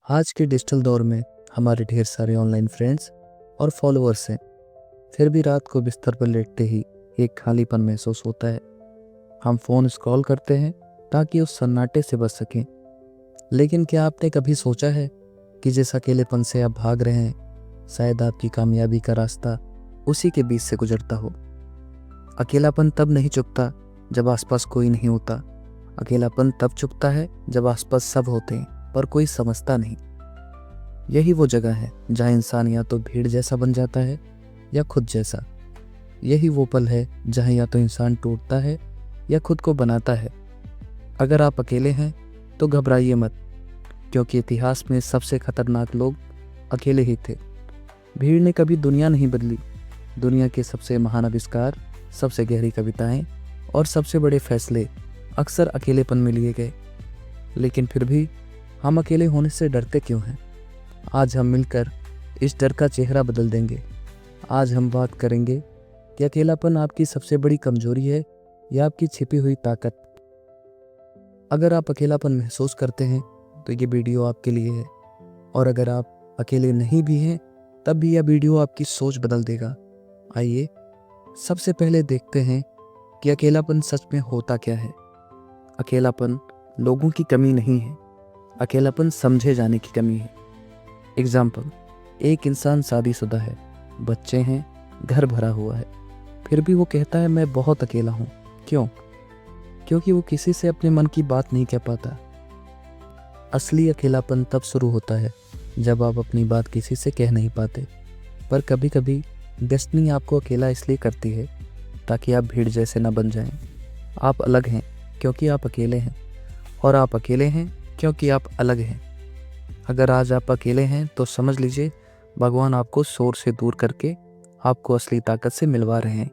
आज के डिजिटल दौर में हमारे ढेर सारे ऑनलाइन फ्रेंड्स और फॉलोअर्स हैं। फिर भी रात को बिस्तर पर लेटते ही एक खालीपन महसूस होता है। हम फ़ोन स्क्रॉल करते हैं ताकि उस सन्नाटे से बच सकें। लेकिन क्या आपने कभी सोचा है कि जिस अकेलेपन से आप भाग रहे हैं, शायद आपकी कामयाबी का रास्ता उसी के बीच से गुजरता हो। अकेलापन तब नहीं चुभता जब आसपास कोई नहीं होता। अकेलापन तब चुभता है जब आसपास सब होते हैं पर कोई समझता नहीं। यही वो जगह है जहाँ इंसान या तो भीड़ जैसा बन जाता है या खुद जैसा। यही वो पल है जहाँ या तो इंसान टूटता है या खुद को बनाता है। अगर आप अकेले हैं तो घबराइए मत, क्योंकि इतिहास में सबसे खतरनाक लोग अकेले ही थे। भीड़ ने कभी दुनिया नहीं बदली। दुनिया के सबसे महान आविष्कार, सबसे गहरी कविताएं और सबसे बड़े फैसले अक्सर अकेलेपन में लिए गए। लेकिन फिर भी हम अकेले होने से डरते क्यों हैं? आज हम मिलकर इस डर का चेहरा बदल देंगे। आज हम बात करेंगे कि अकेलापन आपकी सबसे बड़ी कमजोरी है या आपकी छिपी हुई ताकत। अगर आप अकेलापन महसूस करते हैं तो ये वीडियो आपके लिए है, और अगर आप अकेले नहीं भी हैं तब भी यह वीडियो आपकी सोच बदल देगा। आइए सबसे पहले देखते हैं कि अकेलापन सच में होता क्या है। अकेलापन लोगों की कमी नहीं है, अकेलापन समझे जाने की कमी है। एग्जाम्पल, एक इंसान शादीशुदा है, बच्चे हैं, घर भरा हुआ है, फिर भी वो कहता है मैं बहुत अकेला हूँ। क्यों? क्योंकि वो किसी से अपने मन की बात नहीं कह पाता। असली अकेलापन तब शुरू होता है जब आप अपनी बात किसी से कह नहीं पाते। पर कभी कभी डेस्टिनी आपको अकेला इसलिए करती है ताकि आप भीड़ जैसे ना बन जाएं। आप अलग हैं क्योंकि आप अकेले हैं, और आप अकेले हैं क्योंकि आप अलग हैं। अगर आज आप अकेले हैं तो समझ लीजिए भगवान आपको शोर से दूर करके आपको असली ताकत से मिलवा रहे हैं।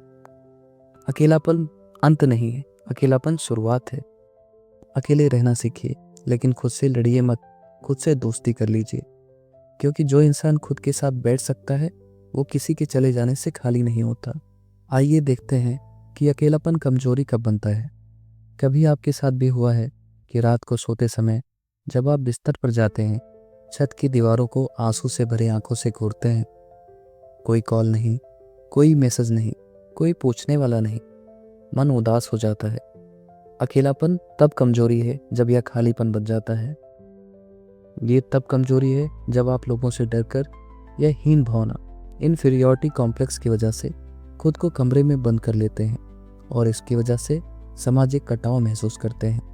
अकेलापन अंत नहीं है, अकेलापन शुरुआत है। अकेले रहना सीखिए, लेकिन खुद से लड़िए मत, खुद से दोस्ती कर लीजिए। क्योंकि जो इंसान खुद के साथ बैठ सकता है वो किसी के चले जाने से खाली नहीं होता। आइए देखते हैं कि अकेलापन कमजोरी कब बनता है। कभी आपके साथ भी हुआ है कि रात को सोते समय जब आप बिस्तर पर जाते हैं, छत की दीवारों को आंसू से भरे आंखों से घूरते हैं। कोई कॉल नहीं, कोई मैसेज नहीं, कोई पूछने वाला नहीं, मन उदास हो जाता है। अकेलापन तब कमजोरी है जब यह खालीपन बन जाता है। ये तब कमजोरी है जब आप लोगों से डरकर या हीन भावना, इन्फीरियॉरिटी कॉम्प्लेक्स की वजह से खुद को कमरे में बंद कर लेते हैं और इसकी वजह से सामाजिक कटाव महसूस करते हैं।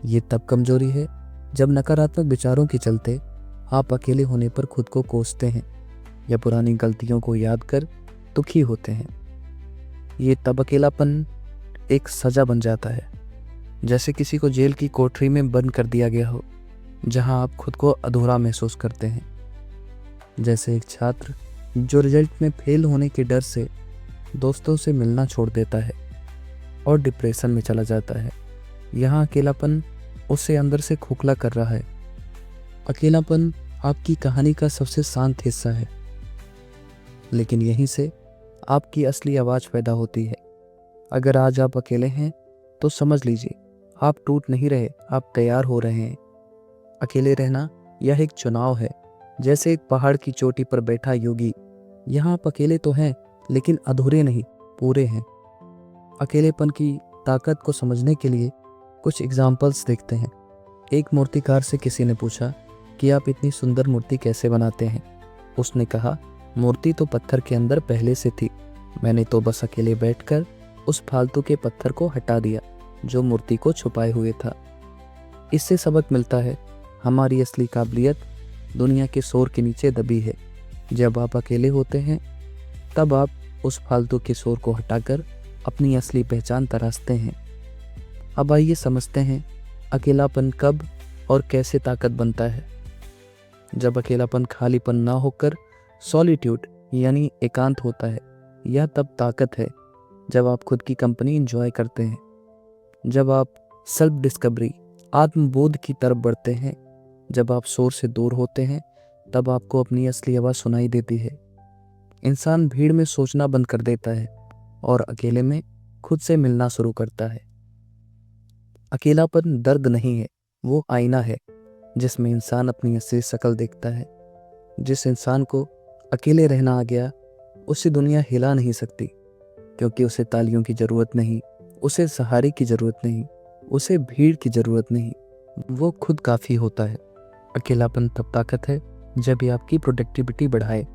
ये तब कमजोरी है जब नकारात्मक विचारों के चलते आप अकेले होने पर खुद को कोसते हैं या पुरानी गलतियों को याद कर दुखी होते हैं। ये तब अकेलापन एक सजा बन जाता है, जैसे किसी को जेल की कोठरी में बंद कर दिया गया हो, जहां आप खुद को अधूरा महसूस करते हैं। जैसे एक छात्र जो रिजल्ट में फेल होने के डर से दोस्तों से मिलना छोड़ देता है और डिप्रेशन में चला जाता है। यहाँ अकेलापन उसे अंदर से खोखला कर रहा है। अकेलापन आपकी कहानी का सबसे शांत हिस्सा है, लेकिन यहीं से आपकी असली आवाज़ पैदा होती है। अगर आज आप अकेले हैं तो समझ लीजिए आप टूट नहीं रहे, आप तैयार हो रहे हैं। अकेले रहना यह एक चुनाव है, जैसे एक पहाड़ की चोटी पर बैठा योगी। यहाँ आप अकेले तो हैं, लेकिन अधूरे नहीं, पूरे हैं। अकेलेपन की ताकत को समझने के लिए कुछ एग्जाम्पल्स देखते हैं। एक मूर्तिकार से किसी ने पूछा कि आप इतनी सुंदर मूर्ति कैसे बनाते हैं? उसने कहा, मूर्ति तो पत्थर के अंदर पहले से थी, मैंने तो बस अकेले बैठकर उस फालतू के पत्थर को हटा दिया जो मूर्ति को छुपाए हुए था। इससे सबक मिलता है, हमारी असली काबिलियत दुनिया के शोर के नीचे दबी है। जब आप अकेले होते हैं तब आप उस फालतू के शोर को हटाकर अपनी असली पहचान तराशते हैं। अब आइए समझते हैं अकेलापन कब और कैसे ताकत बनता है। जब अकेलापन खालीपन ना होकर सॉलिट्यूड यानी एकांत होता है, यह तब ताकत है जब आप खुद की कंपनी एंजॉय करते हैं, जब आप सेल्फ डिस्कवरी, आत्मबोध की तरफ बढ़ते हैं, जब आप शोर से दूर होते हैं, तब आपको अपनी असली आवाज़ सुनाई देती है। इंसान भीड़ में सोचना बंद कर देता है और अकेले में खुद से मिलना शुरू करता है। अकेलापन दर्द नहीं है, वो आईना है जिसमें इंसान अपनी असली शक्ल देखता है। जिस इंसान को अकेले रहना आ गया, उसे दुनिया हिला नहीं सकती, क्योंकि उसे तालियों की ज़रूरत नहीं, उसे सहारे की ज़रूरत नहीं, उसे भीड़ की ज़रूरत नहीं। वो खुद काफ़ी होता है। अकेलापन तब ताकत है जब ये आपकी प्रोडक्टिविटी बढ़ाए।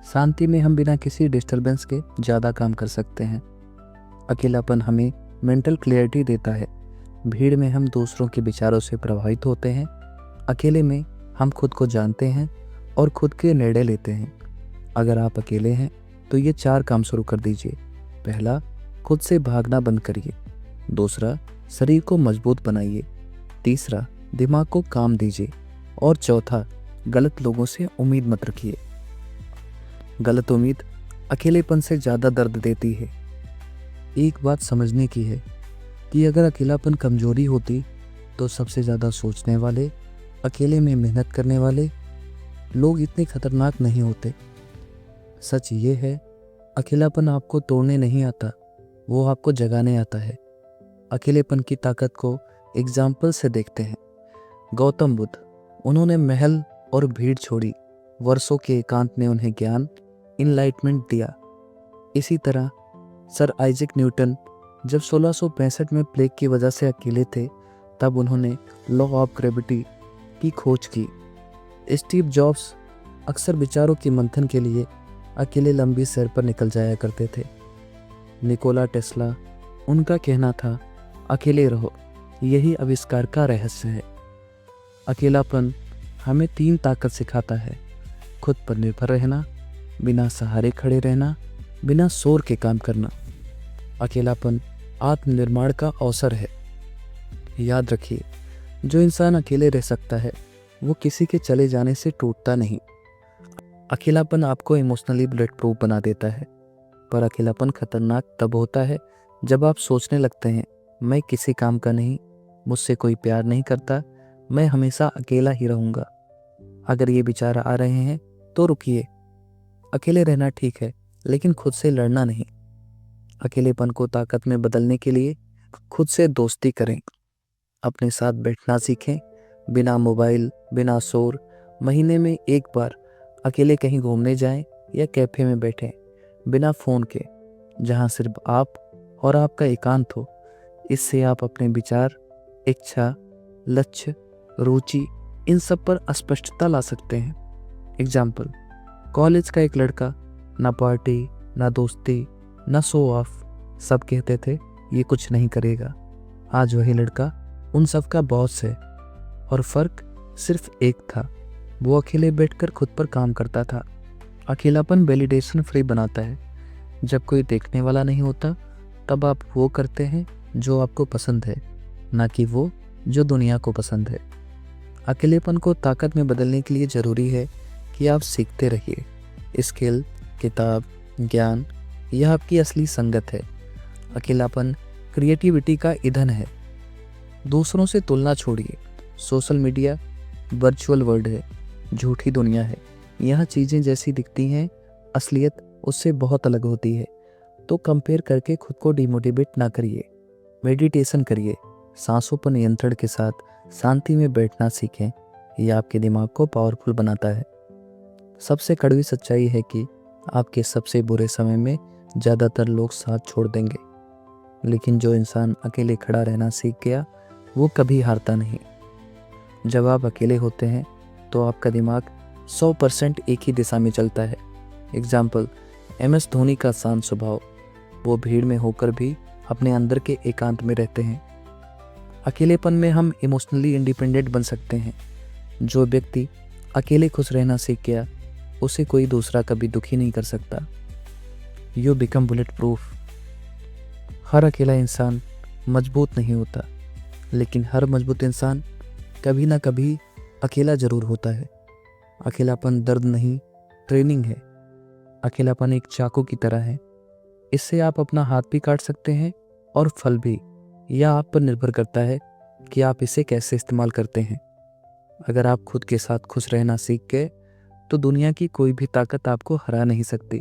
शांति में हम बिना किसी डिस्टरबेंस के ज़्यादा काम कर सकते हैं। अकेलापन हमें मेंटल क्लैरिटी देता है। भीड़ में हम दूसरों के विचारों से प्रभावित होते हैं। अकेले में हम खुद को जानते हैं और खुद के निर्णय लेते हैं। अगर आप अकेले हैं तो ये 4 काम शुरू कर दीजिए। पहला, खुद से भागना बंद करिए। दूसरा, शरीर को मजबूत बनाइए। तीसरा, दिमाग को काम दीजिए। और चौथा, गलत लोगों से उम्मीद मत रखिए। गलत उम्मीद अकेलेपन से ज़्यादा दर्द देती है। एक बात समझने की है कि अगर अकेलापन कमजोरी होती तो सबसे ज़्यादा सोचने वाले, अकेले में मेहनत करने वाले लोग इतने खतरनाक नहीं होते। सच ये है, अकेलापन आपको तोड़ने नहीं आता, वो आपको जगाने आता है। अकेलेपन की ताकत को एग्जाम्पल से देखते हैं। गौतम बुद्ध, उन्होंने महल और भीड़ छोड़ी। वर्षों के एकांत ने उन्हें ज्ञान, इनलाइटमेंट दिया। इसी तरह सर आइजैक न्यूटन, जब 1665 में प्लेग की वजह से अकेले थे, तब उन्होंने लॉ ऑफ ग्रेविटी की खोज की। स्टीव जॉब्स अक्सर विचारों की मंथन के लिए अकेले लंबी सैर पर निकल जाया करते थे। निकोला टेस्ला, उनका कहना था, अकेले रहो, यही आविष्कार का रहस्य है। अकेलापन हमें 3 ताकत सिखाता है: खुद पर निर्भर रहना, बिना सहारे खड़े रहना, बिना शोर के काम करना। अकेलापन आत्मनिर्माण का अवसर है। याद रखिए, जो इंसान अकेले रह सकता है वो किसी के चले जाने से टूटता नहीं। अकेलापन आपको इमोशनली बुलेट प्रूफ बना देता है, पर अकेलापन खतरनाक तब होता है जब आप सोचने लगते हैं, मैं किसी काम का नहीं, मुझसे कोई प्यार नहीं करता, मैं हमेशा अकेला ही रहूँगा। अगर ये विचार आ रहे हैं तो रुकिए। अकेले रहना ठीक है, लेकिन खुद से लड़ना नहीं। अकेलेपन को ताकत में बदलने के लिए खुद से दोस्ती करें। अपने साथ बैठना सीखें, बिना मोबाइल, बिना शोर। महीने में 1 बार अकेले कहीं घूमने जाएं या कैफ़े में बैठें, बिना फ़ोन के, जहां सिर्फ आप और आपका एकांत हो। इससे आप अपने विचार, इच्छा, लक्ष्य, रुचि, इन सब पर स्पष्टता ला सकते हैं। एग्जाम्पल, कॉलेज का एक लड़का, ना पार्टी, ना दोस्ती, ना शो ऑफ, सब कहते थे ये कुछ नहीं करेगा। आज वही लड़का उन सब का बॉस है, और फ़र्क सिर्फ एक था, वो अकेले बैठकर खुद पर काम करता था। अकेलापन वैलिडेशन फ्री बनाता है। जब कोई देखने वाला नहीं होता, तब आप वो करते हैं जो आपको पसंद है, ना कि वो जो दुनिया को पसंद है। अकेलेपन को ताकत में बदलने के लिए ज़रूरी है कि आप सीखते रहिए। स्किल, किताब, ज्ञान, यह आपकी असली संगत है। अकेलापन क्रिएटिविटी का ईंधन है। दूसरों से तुलना छोड़िए। सोशल मीडिया वर्चुअल वर्ल्ड है, झूठी दुनिया है। यहाँ चीज़ें जैसी दिखती हैं, असलियत उससे बहुत अलग होती है। तो कंपेयर करके खुद को डिमोटिवेट ना करिए। मेडिटेशन करिए, सांसों पर नियंत्रण के साथ शांति में बैठना सीखें। यह आपके दिमाग को पावरफुल बनाता है। सबसे कड़वी सच्चाई है कि आपके सबसे बुरे समय में ज़्यादातर लोग साथ छोड़ देंगे, लेकिन जो इंसान अकेले खड़ा रहना सीख गया वो कभी हारता नहीं। जब आप अकेले होते हैं तो आपका दिमाग 100% एक ही दिशा में चलता है। एग्जाम्पल, MS धोनी का शांत स्वभाव, वो भीड़ में होकर भी अपने अंदर के एकांत में रहते हैं। अकेलेपन में हम इमोशनली इंडिपेंडेंट बन सकते हैं। जो व्यक्ति अकेले खुश रहना सीख गया, उसे कोई दूसरा कभी दुखी नहीं कर सकता। You become bullet proof. हर अकेला इंसान मजबूत नहीं होता, लेकिन हर मजबूत इंसान कभी ना कभी अकेला जरूर होता है। अकेलापन दर्द नहीं, ट्रेनिंग है। अकेलापन एक चाकू की तरह है, इससे आप अपना हाथ भी काट सकते हैं और फल भी। यह आप पर निर्भर करता है कि आप इसे कैसे इस्तेमाल करते हैं। अगर आप खुद के साथ खुश रहना सीख गए तो दुनिया की कोई भी ताकत आपको हरा नहीं सकती।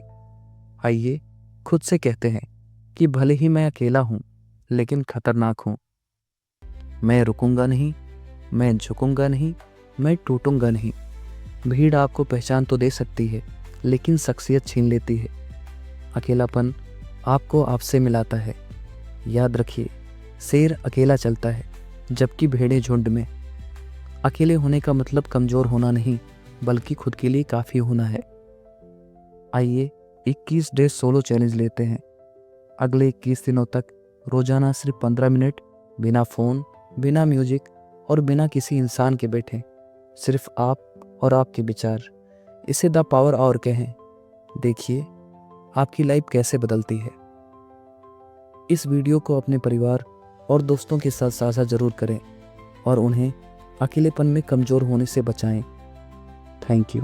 आइए खुद से कहते हैं कि भले ही मैं अकेला हूँ, लेकिन खतरनाक हूँ। मैं रुकूंगा नहीं, मैं झुकूंगा नहीं, मैं टूटूंगा नहीं। भीड़ आपको पहचान तो दे सकती है, लेकिन शख्सियत छीन लेती है। अकेलापन आपको आपसे मिलाता है। याद रखिए, शेर अकेला चलता है, जबकि भेड़ें झुंड में। अकेले होने का मतलब कमज़ोर होना नहीं, बल्कि खुद के लिए काफ़ी होना है। आइए 21 डेज सोलो चैलेंज लेते हैं। अगले 21 दिनों तक रोज़ाना सिर्फ 15 मिनट बिना फ़ोन, बिना म्यूजिक और बिना किसी इंसान के बैठें। सिर्फ आप और आपके विचार। इसे द पावर आवर कहें। देखिए आपकी लाइफ कैसे बदलती है। इस वीडियो को अपने परिवार और दोस्तों के साथ साझा ज़रूर करें और उन्हें अकेलेपन में कमज़ोर होने से बचाएं। Thank you.